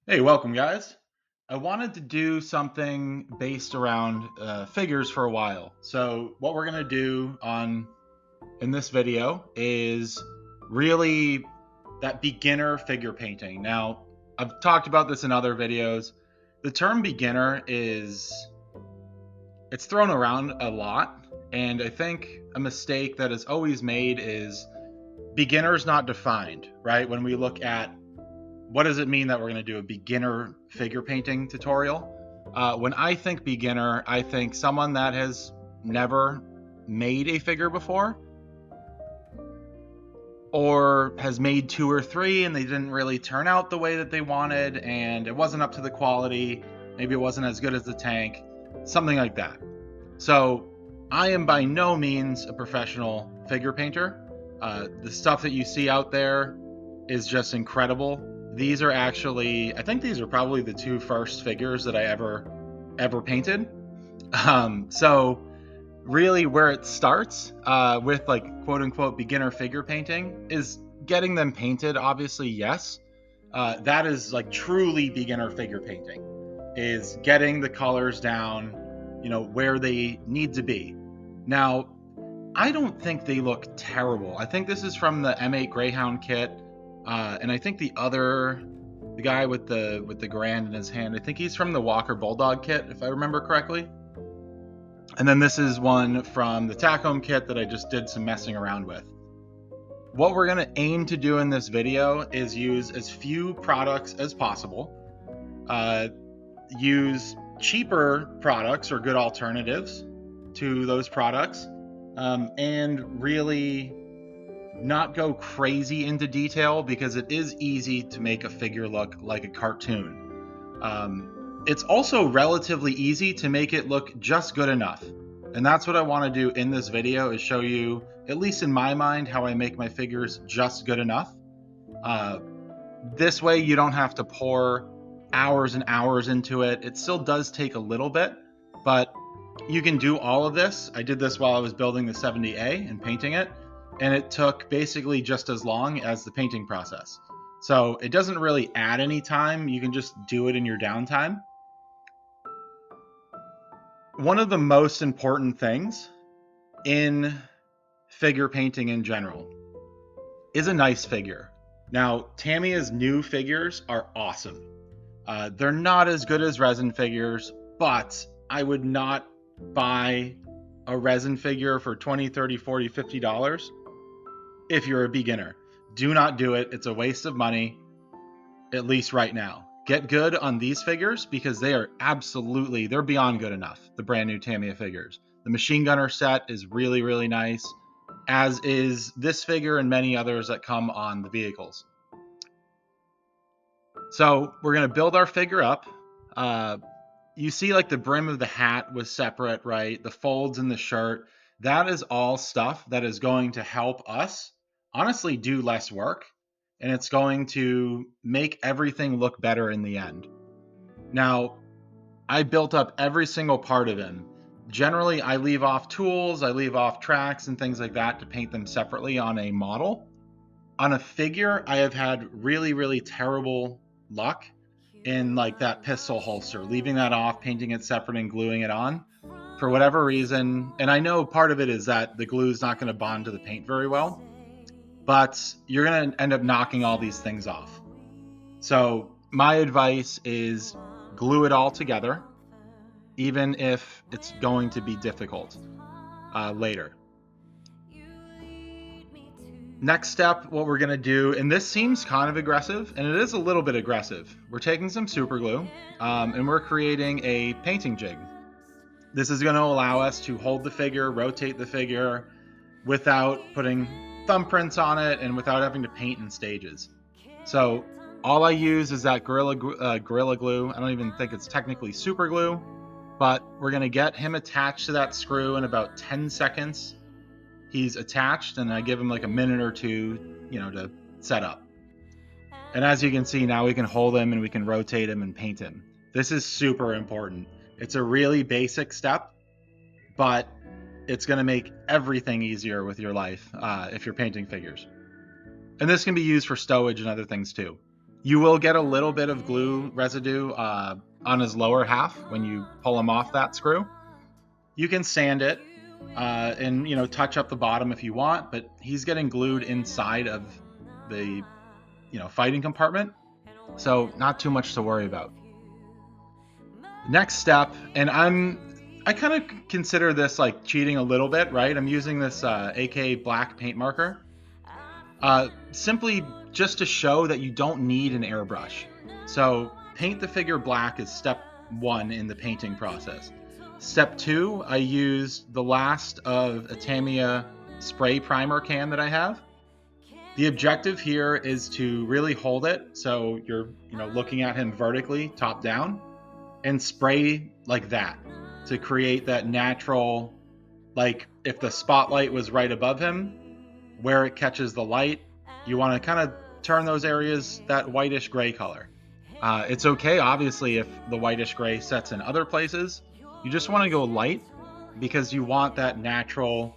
Hey, welcome guys. I wanted to do something based around figures for a while. So what we're gonna do on in this video is really that beginner figure painting. Now, I've talked about this in other videos. The term beginner it's thrown around a lot, and I think a mistake that is always made is beginner is not defined, right? When we look at what does it mean that we're going to do a beginner figure painting tutorial? When I think beginner, I think someone that has never made a figure before, or has made two or three and they didn't really turn out the way that they wanted, and it wasn't up to the quality. Maybe it wasn't as good as the tank, something like that. So I am by no means a professional figure painter. The stuff that you see out there is just incredible. These are actually, I think these are probably the two first figures that I ever painted. So really where it starts with like quote unquote beginner figure painting is getting them painted. Obviously, yes. That is like truly beginner figure painting, is getting the colors down, where they need to be. Now, I don't think they look terrible. I think this is from the M8 Greyhound kit, and I think the guy with the Grand in his hand, I think he's from the Walker Bulldog kit, if I remember correctly. And then this is one from the Tacom kit that I just did some messing around with. What we're going to aim to do in this video is use as few products as possible, use cheaper products or good alternatives to those products, and really not go crazy into detail, because it is easy to make a figure look like a cartoon. It's also relatively easy to make it look just good enough. And that's what I want to do in this video, is show you, at least in my mind, how I make my figures just good enough. This way you don't have to pour hours and hours into it. It still does take a little bit, but you can do all of this. I did this while I was building the 70A and painting it, and it took basically just as long as the painting process. So it doesn't really add any time. You can just do it in your downtime. One of the most important things in figure painting in general is a nice figure. Now, Tamiya's new figures are awesome. They're not as good as resin figures, but I would not buy a resin figure for $20, $30, $40, $50 if you're a beginner. Do not do it. It's a waste of money, at least right now. Get good on these figures, because they're beyond good enough, the brand new Tamiya figures. The machine gunner set is really, really nice, as is this figure and many others that come on the vehicles. So we're going to build our figure up. You see like the brim of the hat was separate, right? The folds in the shirt. That is all stuff that is going to help us honestly do less work, and it's going to make everything look better in the end. Now, I built up every single part of him. Generally, I leave off tools, I leave off tracks and things like that to paint them separately on a model. On a figure, I have had really, really terrible luck in like that pistol holster, leaving that off, painting it separate and gluing it on for whatever reason. And I know part of it is that the glue is not going to bond to the paint very well, but you're going to end up knocking all these things off. So my advice is glue it all together, even if it's going to be difficult later. Next step, what we're going to do, and this seems kind of aggressive, and it is a little bit aggressive. We're taking some super glue, and we're creating a painting jig. This is going to allow us to hold the figure, rotate the figure, without putting thumbprints on it and without having to paint in stages. So all I use is that Gorilla Glue. I don't even think it's technically super glue, but we're going to get him attached to that screw in about 10 seconds. He's attached, and I give him like a minute or two, to set up. And as you can see, now we can hold him and we can rotate him and paint him. This is super important. It's a really basic step, but it's going to make everything easier with your life if you're painting figures. And this can be used for stowage and other things too. You will get a little bit of glue residue on his lower half when you pull him off that screw. You can sand it and touch up the bottom if you want, but he's getting glued inside of the fighting compartment, so not too much to worry about. Next step, and I kind of consider this like cheating a little bit, right? I'm using this AK black paint marker, simply just to show that you don't need an airbrush. So paint the figure black is step 1 in the painting process. Step 2, I used the last of a Tamiya spray primer can that I have. The objective here is to really hold it so you're looking at him vertically, top down, and spray like that to create that natural, like if the spotlight was right above him, where it catches the light, you want to kind of turn those areas that whitish gray color. It's okay, obviously, if the whitish gray sets in other places. You just want to go light because you want that natural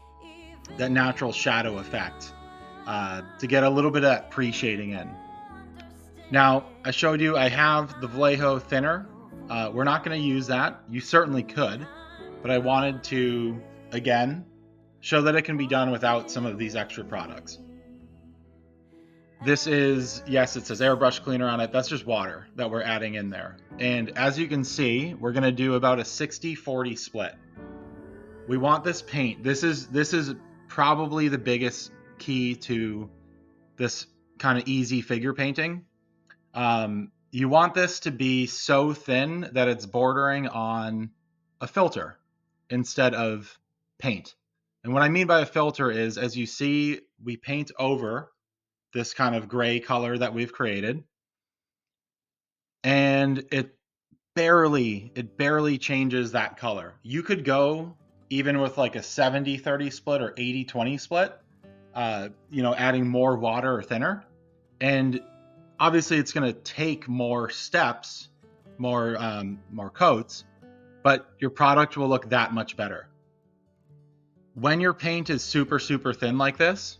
shadow effect to get a little bit of that pre-shading in. Now, I showed you I have the Vallejo thinner. We're not going to use that. You certainly could, but I wanted to, again, show that it can be done without some of these extra products. This is, yes, it says airbrush cleaner on it. That's just water that we're adding in there. And as you can see, we're going to do about a 60-40 split. We want this paint. This is probably the biggest key to this kind of easy figure painting. You want this to be so thin that it's bordering on a filter instead of paint. And what I mean by a filter is, as you see, we paint over this kind of gray color that we've created, and it barely changes that color. You could go even with like a 70-30 split or 80-20 split, adding more water or thinner, and obviously it's going to take more steps, more coats, but your product will look that much better. When your paint is super thin like this,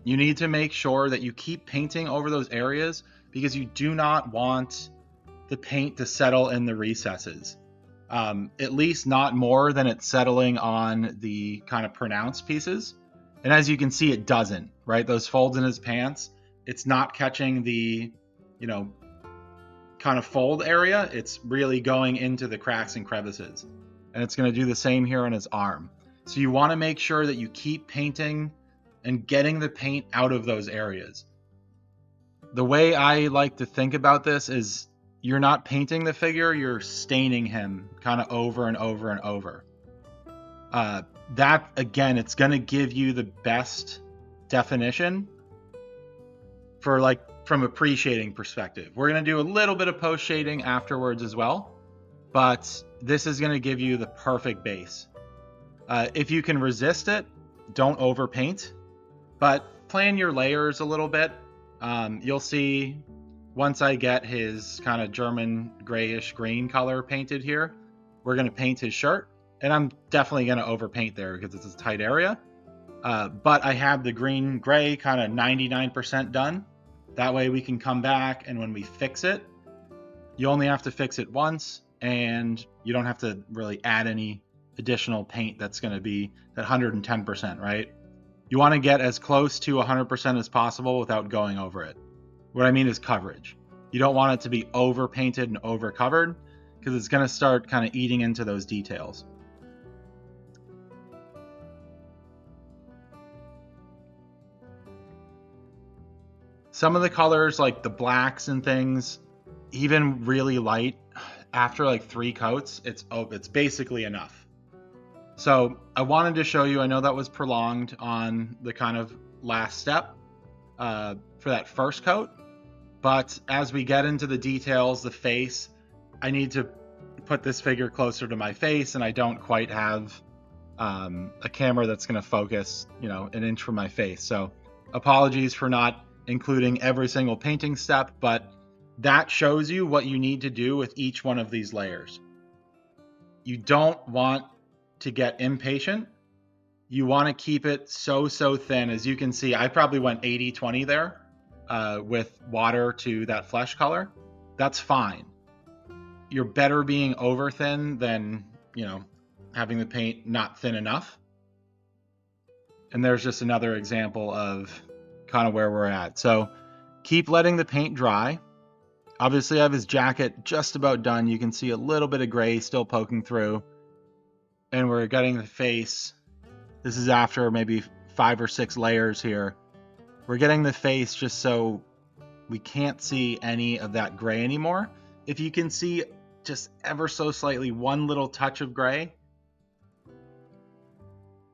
you need to make sure that you keep painting over those areas because you do not want the paint to settle in the recesses. At least not more than it's settling on the kind of pronounced pieces. And as you can see, it doesn't, right? Those folds in his pants, it's not catching the, kind of fold area. It's really going into the cracks and crevices. And it's going to do the same here on his arm. So you want to make sure that you keep painting and getting the paint out of those areas. The way I like to think about this is you're not painting the figure, you're staining him kind of over and over and over. That, again, it's going to give you the best definition for from a pre-shading perspective. We're going to do a little bit of post-shading afterwards as well, but this is going to give you the perfect base. If you can resist it, don't overpaint, but plan your layers a little bit. You'll see once I get his kind of German grayish green color painted here, we're going to paint his shirt, and I'm definitely going to overpaint there because it's a tight area. But I have the green gray kind of 99% done. That way we can come back, and when we fix it, you only have to fix it once, and you don't have to really add any additional paint that's going to be that 110%, right? You want to get as close to 100% as possible without going over it. What I mean is coverage. You don't want it to be over painted and over covered because it's going to start kind of eating into those details. Some of the colors, like the blacks and things, even really light, after like 3 coats, it's basically enough. So I wanted to show you, I know that was prolonged on the kind of last step for that first coat, but as we get into the details, the face, I need to put this figure closer to my face, and I don't quite have a camera that's going to focus, an inch from my face. So apologies for not including every single painting step, but that shows you what you need to do with each one of these layers. You don't want to get impatient. You want to keep it so thin. As you can see, I probably went 80-20 there. with water to that flesh color, that's fine. You're better being over thin than, having the paint not thin enough. And there's just another example of kind of where we're at. So keep letting the paint dry. Obviously, I have his jacket just about done. You can see a little bit of gray still poking through. And we're getting the face. This is after maybe 5 or 6 layers here. We're getting the face just so we can't see any of that gray anymore. If you can see just ever so slightly one little touch of gray,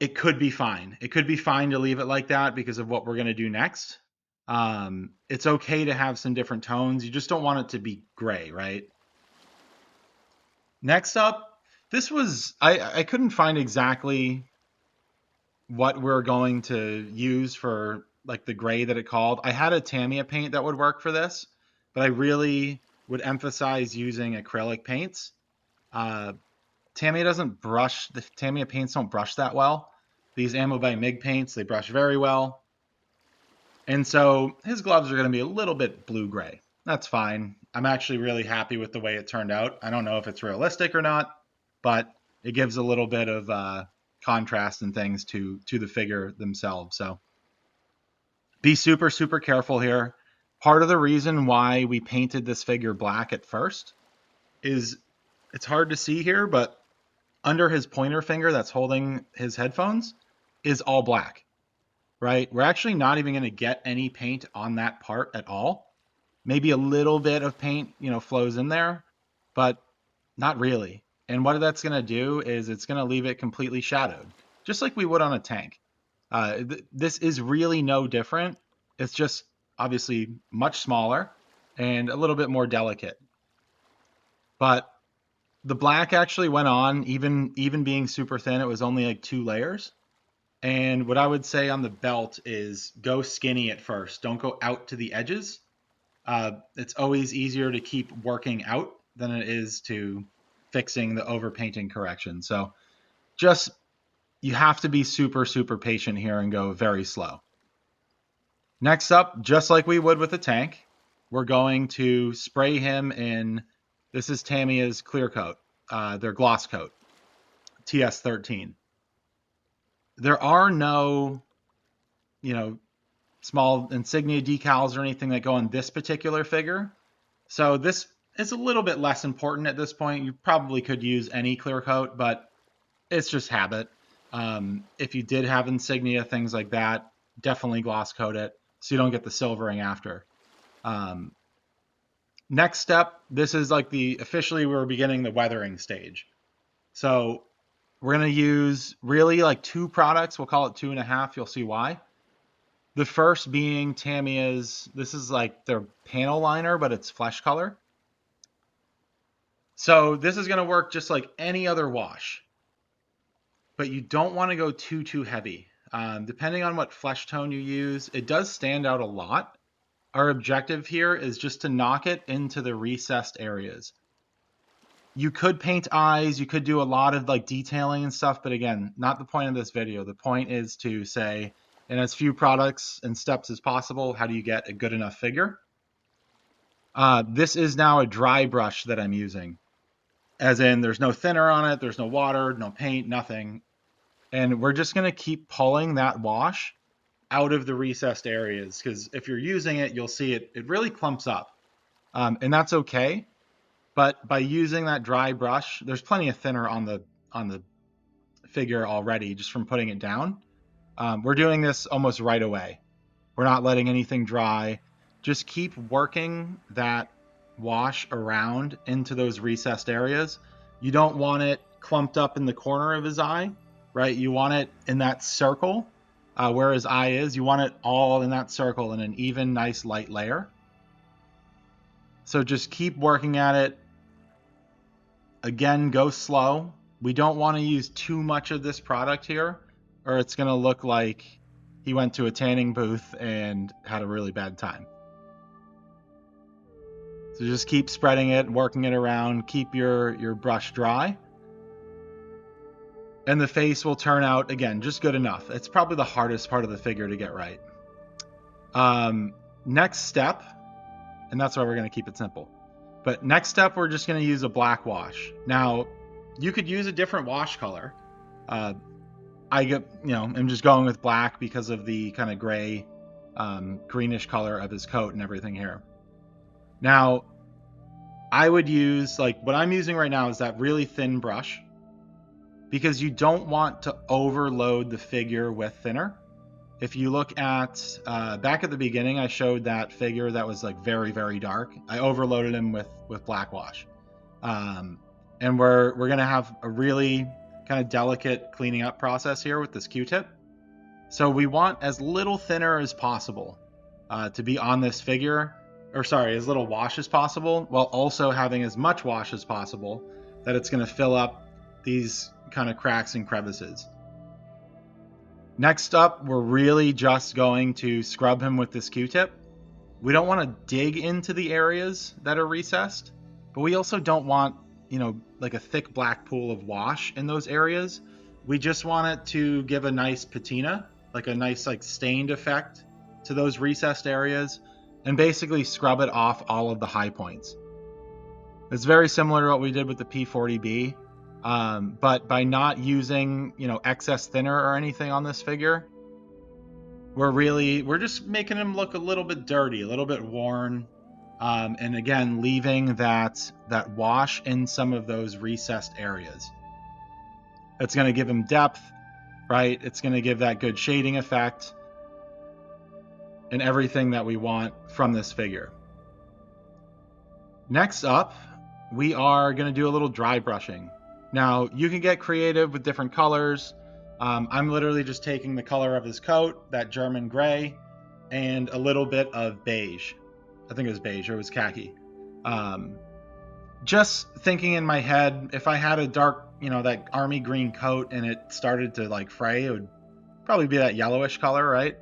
it could be fine. It could be fine to leave it like that because of what we're going to do next. It's okay to have some different tones. You just don't want it to be gray, right? Next up, this was, I couldn't find exactly what we're going to use for like the gray that it called. I had a Tamiya paint that would work for this, but I really would emphasize using acrylic paints. Tamiya paints don't brush that well. These Ammo by MIG paints, they brush very well. And so his gloves are going to be a little bit blue-gray. That's fine. I'm actually really happy with the way it turned out. I don't know if it's realistic or not, but it gives a little bit of contrast and things to the figure themselves. So be super, super careful here. Part of the reason why we painted this figure black at first is it's hard to see here, but under his pointer finger that's holding his headphones is all black, right? We're actually not even going to get any paint on that part at all. Maybe a little bit of paint, flows in there, but not really. And what that's going to do is it's going to leave it completely shadowed, just like we would on a tank. This is really no different. It's just obviously much smaller and a little bit more delicate. But the black actually went on, even being super thin, it was only like 2 layers. And what I would say on the belt is go skinny at first. Don't go out to the edges. It's always easier to keep working out than it is to fixing the overpainting correction. So just, you have to be super, super patient here and go very slow. Next up, just like we would with a tank, we're going to spray him in, this is Tamiya's clear coat, their gloss coat, TS13. There are no, small insignia decals or anything that go on this particular figure. So this is a little bit less important at this point. You probably could use any clear coat, but it's just habit. If you did have insignia, things like that, definitely gloss coat it so you don't get the silvering after. Next step, this is like officially we're beginning the weathering stage. So we're going to use really like 2 products. We'll call it 2.5. You'll see why. The first being Tamiya's, this is like their panel liner, but it's flesh color. So this is going to work just like any other wash, but you don't want to go too heavy. Depending on what flesh tone you use, it does stand out a lot. Our objective here is just to knock it into the recessed areas. You could paint eyes, you could do a lot of like detailing and stuff, but again, not the point of this video. The point is to say, in as few products and steps as possible, how do you get a good enough figure? This is now a dry brush that I'm using. As in, there's no thinner on it, there's no water, no paint, nothing. And we're just going to keep pulling that wash out of the recessed areas, because if you're using it, you'll see it really clumps up. And that's okay. But by using that dry brush, there's plenty of thinner on the figure already just from putting it down. We're doing this almost right away. We're not letting anything dry. Just keep working that wash around into those recessed areas. You don't want it clumped up in the corner of his eye, right? You want it in that circle where his eye is. You want it all in that circle in an even, nice, light layer. So just keep working at it. Again, go slow. We don't want to use too much of this product here, or it's going to look like he went to a tanning booth and had a really bad time. So just keep spreading it, working it around, keep your brush dry. And the face will turn out, again, just good enough. It's probably the hardest part of the figure to get right. next step, and that's why we're going to keep it simple. But next step, we're just going to use a black wash. Now, you could use a different wash color. I'm just going with black because of the kind of gray, greenish color of his coat and everything here. Now, I would use, like, what I'm using right now is that really thin brush, because you don't want to overload the figure with thinner. If you look at back at the beginning, I showed that figure that was like very, very dark. I overloaded him with black wash. And we're gonna have a really kind of delicate cleaning up process here with this Q-tip. So we want as little thinner as possible to be on this figure, or sorry, as little wash as possible, while also having as much wash as possible that it's going to fill up these kind of cracks and crevices. Next up, we're really just going to scrub him with this Q-tip. We don't want to dig into the areas that are recessed, but we also don't want, like a thick black pool of wash in those areas. We just want it to give a nice patina, like a nice like stained effect to those recessed areas, and basically scrub it off all of the high points. It's very similar to what we did with the P40B, but by not using excess thinner or anything on this figure, we're just making him look a little bit dirty, a little bit worn, and again leaving that wash in some of those recessed areas. It's going to give him depth, right? It's going to give that good shading effect and everything that we want from this figure. Next up, we are going to do a little dry brushing. Now, you can get creative with different colors. I'm literally just taking the color of his coat, that German gray, and a little bit of beige. I think it was beige, or it was khaki. Just thinking in my head, if I had a dark, that army green coat and it started to like fray, it would probably be that yellowish color, right?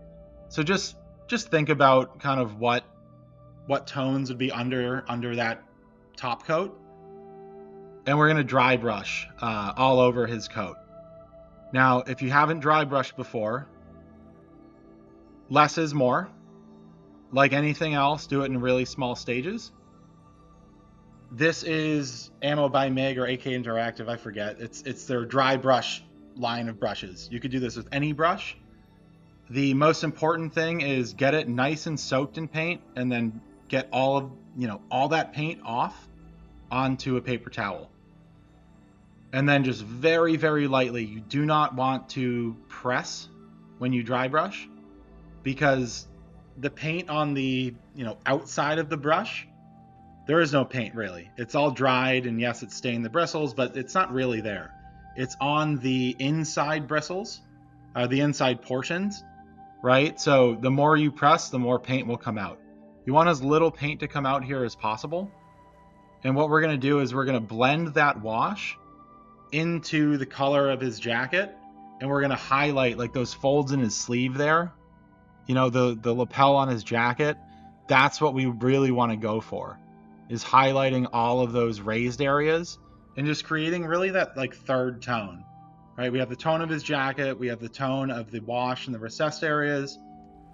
So just think about kind of what tones would be under that top coat. And we're going to dry brush all over his coat. Now, if you haven't dry brushed before, less is more. Like anything else, do it in really small stages. This is Ammo by MiG or AK Interactive, I forget. It's their dry brush line of brushes. You could do this with any brush. The most important thing is get it nice and soaked in paint, and then get all that paint off onto a paper towel. And then just very, very lightly, you do not want to press when you dry brush, because the paint on the outside of the brush, there is no paint really. It's all dried, and yes, it's stained the bristles, but it's not really there. It's on the inside bristles, the inside portions, right? So the more you press, the more paint will come out. You want as little paint to come out here as possible. And what we're going to do is we're going to blend that wash into the color of his jacket, and we're going to highlight like those folds in his sleeve there, the lapel on his jacket. That's what we really want to go for, is highlighting all of those raised areas and just creating really that like third tone, right? We have the tone of his jacket, we have the tone of the wash and the recessed areas,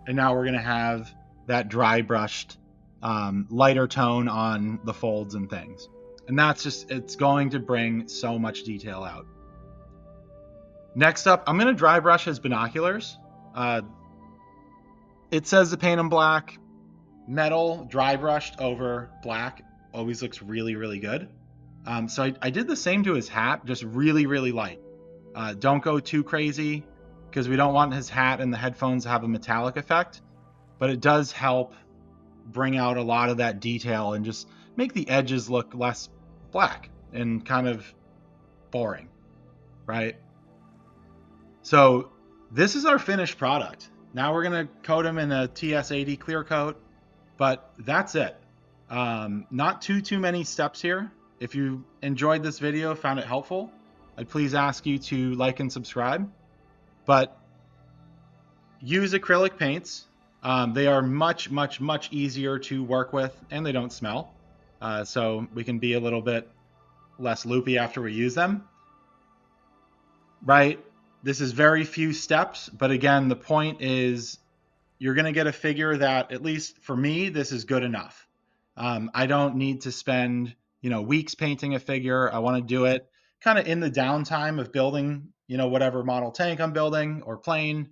and now we're going to have that dry brushed lighter tone on the folds and things. And it's going to bring so much detail out. Next up, I'm going to dry brush his binoculars. It says to paint them black. Metal dry brushed over black always looks really, really good. So I did the same to his hat, just really, really light. Don't go too crazy, because we don't want his hat and the headphones to have a metallic effect, but it does help bring out a lot of that detail and just make the edges look less black and kind of boring, right? So this is our finished product. Now we're going to coat him in a TS80 clear coat, but that's it. Not too many steps here. If you enjoyed this video, found it helpful, I'd please ask you to like and subscribe. But use acrylic paints. They are much, much, much easier to work with, and they don't smell. So we can be a little bit less loopy after we use them. Right? This is very few steps, but again, the point is you're going to get a figure that, at least for me, this is good enough. I don't need to spend, weeks painting a figure. I want to do it kind of in the downtime of building, whatever model tank I'm building or plane.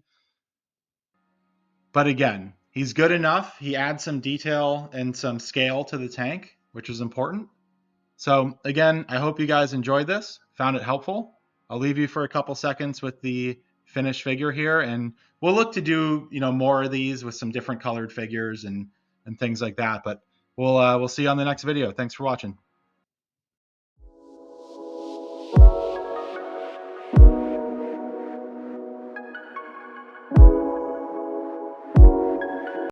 But again, he's good enough. He adds some detail and some scale to the tank, which is important. So again, I hope you guys enjoyed this, found it helpful. I'll leave you for a couple seconds with the finished figure here, and we'll look to do, more of these with some different colored figures and things like that. But we'll see you on the next video. Thanks for watching.